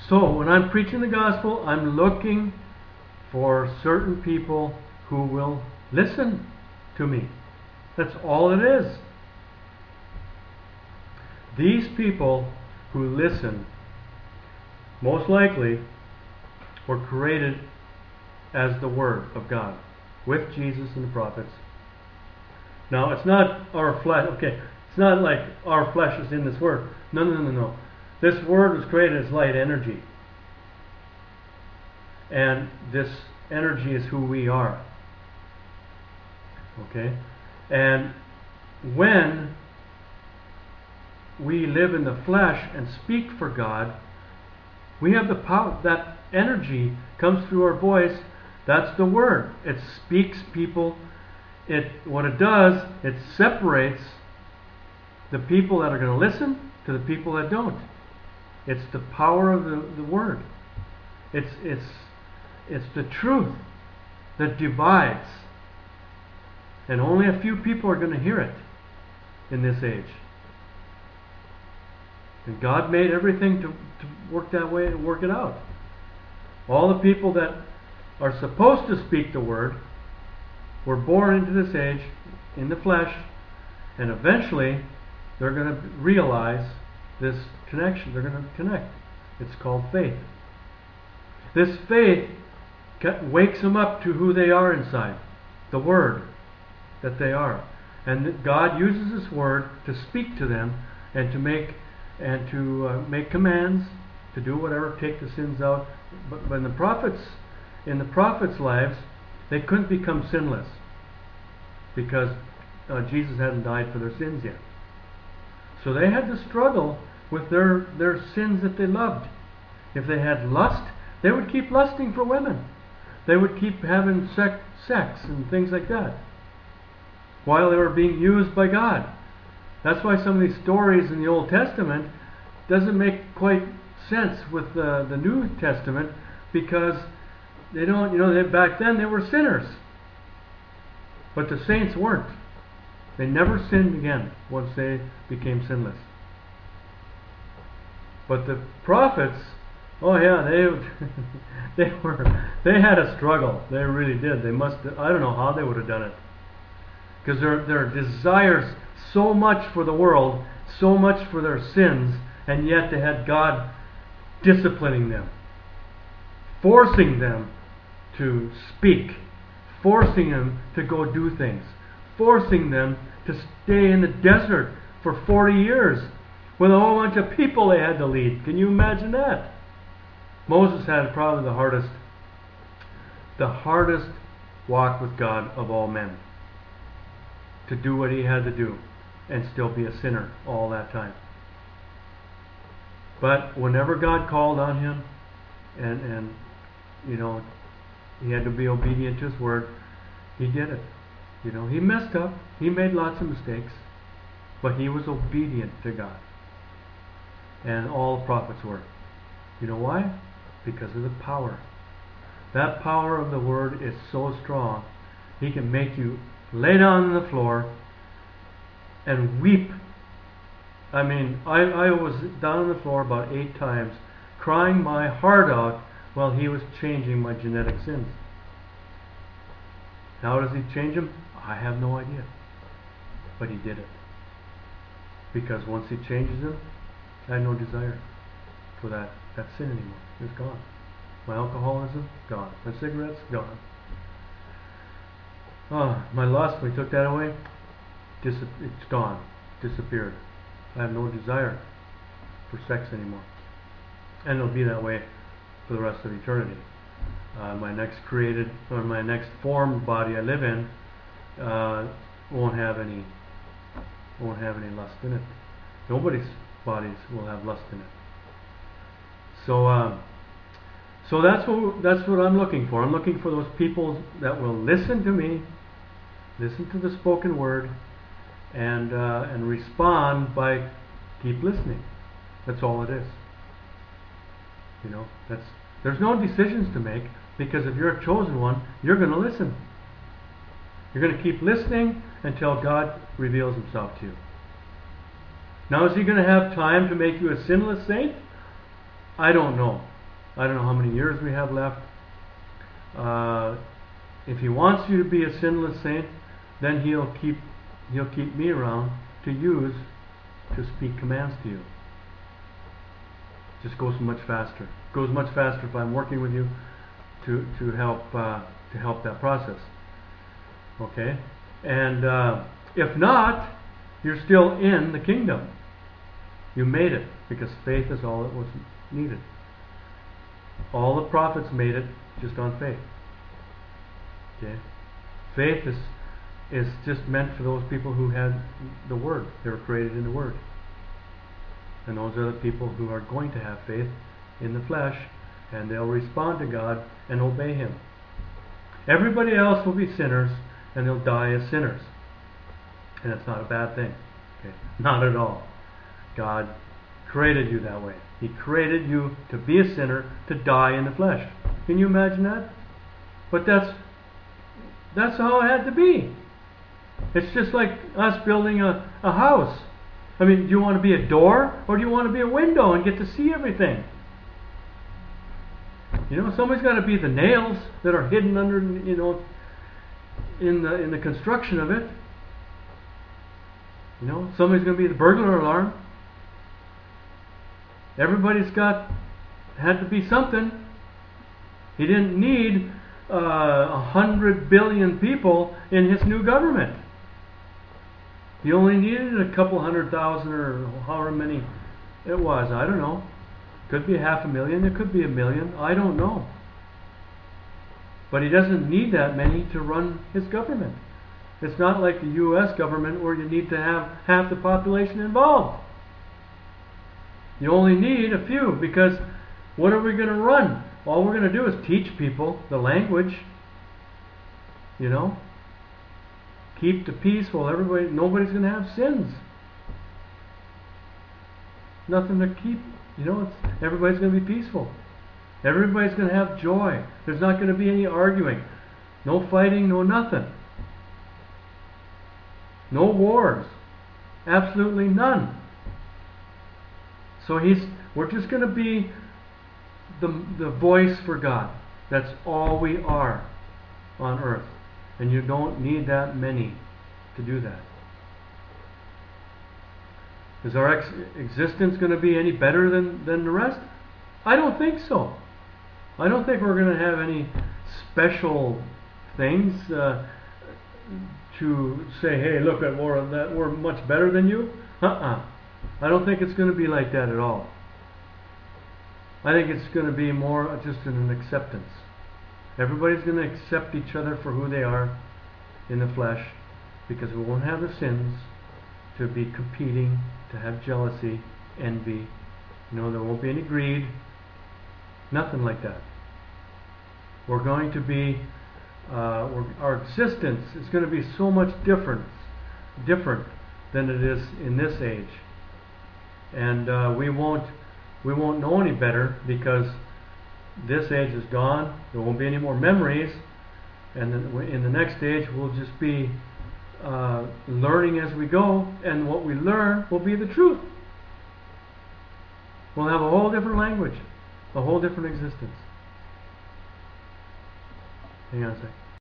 So when I'm preaching the gospel, I'm looking for certain people who will listen to me. That's all it is. These people who listen, most likely, were created as the Word of God, with Jesus and the prophets. Now, it's not our flesh. Okay, it's not like our flesh is in this Word. No. This Word was created as light energy. And this energy is who we are. Okay? And when we live in the flesh and speak for God, we have the power. That energy comes through our voice. That's the Word. It speaks people. What it does, it separates the people that are going to listen to the people that don't. It's the power of the Word. It's the truth that divides. And only a few people are going to hear it in this age. And God made everything to work that way and work it out. All the people that are supposed to speak the Word were born into this age in the flesh, and eventually they're going to realize this connection. They're going to connect. It's called faith. This faith wakes them up to who they are inside, the Word that they are. And God uses this Word to speak to them and to make commands, to do whatever, take the sins out. But when in the prophets' lives, they couldn't become sinless because Jesus hadn't died for their sins yet. So they had to struggle with their sins that they loved. If they had lust, they would keep lusting for women. They would keep having sex and things like that while they were being used by God. That's why some of these stories in the Old Testament doesn't make quite sense with the New Testament, because they don't, back then they were sinners. But the saints weren't. They never sinned again once they became sinless. But the prophets, oh yeah, they had a struggle. They really did. I don't know how they would have done it. Because their desires so much for the world, so much for their sins, and yet they had God disciplining them, forcing them to speak, forcing them to go do things, forcing them to stay in the desert for 40 years with a whole bunch of people they had to lead. Can you imagine that? Moses had probably the hardest walk with God of all men, to do what he had to do and still be a sinner all that time. But whenever God called on him, and he had to be obedient to his word, he did it. He messed up, he made lots of mistakes, but he was obedient to God. And all the prophets were. You know why? Because of the power. That power of the word is so strong, he can make you lay down on the floor and weep. I mean, I was down on the floor about 8 times, crying my heart out while he was changing my genetic sins. How does he change them? I have no idea. But he did it. Because once he changes them, I had no desire for that sin anymore. It's gone. My alcoholism, gone. My cigarettes, gone. My lust, we took that away, it's gone. Disappeared. I have no desire for sex anymore. And it'll be that way for the rest of eternity. My next formed body I live in won't have any lust in it. Nobody's bodies will have lust in it. So that's what I'm looking for. I'm looking for those people that will listen to me, listen to the spoken word, and respond by keep listening. That's all it is. There's no decisions to make, because if you're a chosen one, you're going to listen. You're going to keep listening until God reveals himself to you. Now, is he going to have time to make you a sinless saint? I don't know. I don't know how many years we have left. If He wants you to be a sinless saint, then He'll keep me around to use to speak commands to you. Just goes much faster. Goes much faster if I'm working with you to help that process. Okay, and if not, you're still in the kingdom. You made it because faith is all that was needed. All the prophets made it just on faith. Okay, faith is just meant for those people who had the Word. They were created in the Word. And those are the people who are going to have faith in the flesh, and they'll respond to God and obey Him. Everybody else will be sinners, and they'll die as sinners. And that's not a bad thing. Okay? Not at all. God created you that way. He created you to be a sinner, to die in the flesh. Can you imagine that? But that's how it had to be. It's just like us building a house. I mean, do you want to be a door, or do you want to be a window and get to see everything? You know, somebody's got to be the nails that are hidden under, you know, in the construction of it. You know, somebody's going to be the burglar alarm. Everybody's had to be something. He didn't need 100 billion people in his new government. He only needed a couple 100,000 or however many it was. I don't know. Could be 500,000. It could be 1 million. I don't know. But he doesn't need that many to run his government. It's not like the U.S. government where you need to have half the population involved. You only need a few, because what are we going to run? All we're going to do is teach people the language. You know? Keep the peaceful. Nobody's going to have sins. Nothing to keep. You know, everybody's going to be peaceful. Everybody's going to have joy. There's not going to be any arguing. No fighting, no nothing. No wars. Absolutely none. So we're just going to be the voice for God. That's all we are on earth. And you don't need that many to do that. Is our existence going to be any better than the rest? I don't think so. I don't think we're going to have any special things to say, hey, look at more of that, we're much better than you. I don't think it's going to be like that at all. I think it's going to be more just an acceptance. Everybody's going to accept each other for who they are in the flesh, because we won't have the sins to be competing, to have jealousy, envy. You know, there won't be any greed. Nothing like that. We're going to be, our existence is going to be so much different than it is in this age. And we won't know any better, because this age is gone. There won't be any more memories, and then in the next age we'll just be learning as we go, and what we learn will be the truth. We'll have a whole different language, a whole different existence. Hang on a sec.